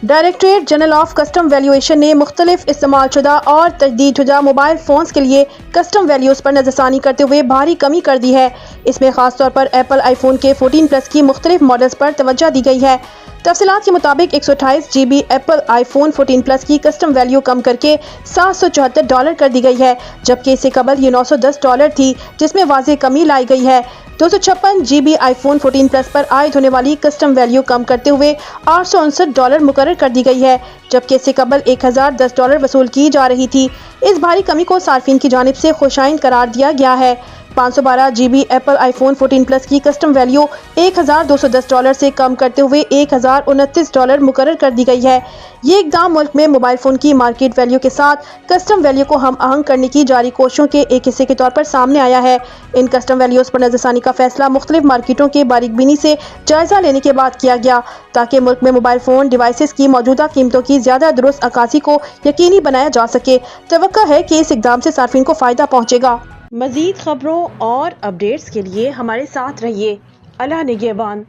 Directorate general of custom valuation نے مختلف استعمال شدہ اور تجدید شدہ موبائل فونز کے لیے کسٹم ویلیوز پر نظر ثانی کرتے ہوئے بھاری کمی کر دی ہے۔ اس میں خاص طور پر ایپل آئی فون کے 14 پلس کی مختلف ماڈلز پر توجہ دی گئی ہے۔ تفصیلات کے مطابق 128 جی بی ایپل آئی فون 14 پلس کی کسٹم ویلیو کم کر کے $774 کر دی گئی ہے، جبکہ اس سے قبل یہ $910 تھی، جس میں واضح کمی لائی گئی ہے۔ 256 جی بی آئی فون 14 پلس پر عائد ہونے والی کسٹم ویلیو کم کرتے ہوئے $859 مقرر کر دی گئی ہے، جبکہ اس سے قبل $1010 وصول کی جا رہی تھی۔ اس بھاری کمی کو صارفین کی جانب سے خوش آئند قرار دیا گیا ہے۔ 512 جی بی ایپل آئی فون 14 پلس کی کسٹم ویلیو $1210 سے کم کرتے ہوئے $1029 مقرر کر دی گئی ہے۔ یہ اقدام ملک میں موبائل فون کی مارکیٹ ویلیو کے ساتھ کسٹم ویلیو کو ہم آہنگ کرنے کی جاری کوششوں کے ایک حصے کے طور پر سامنے آیا ہے۔ ان کسٹم ویلیوز پر نظر ثانی کا فیصلہ مختلف مارکیٹوں کے باریک بینی سے جائزہ لینے کے بعد کیا گیا، تاکہ ملک میں موبائل فون ڈیوائسز کی موجودہ قیمتوں کی زیادہ درست عکاسی کو یقینی بنایا جا سکے۔ توقع ہے کہ اس اقدام سے صارفین کو فائدہ پہنچے گا۔ مزید خبروں اور اپڈیٹس کے لیے ہمارے ساتھ رہیے۔ اللہ نگہبان۔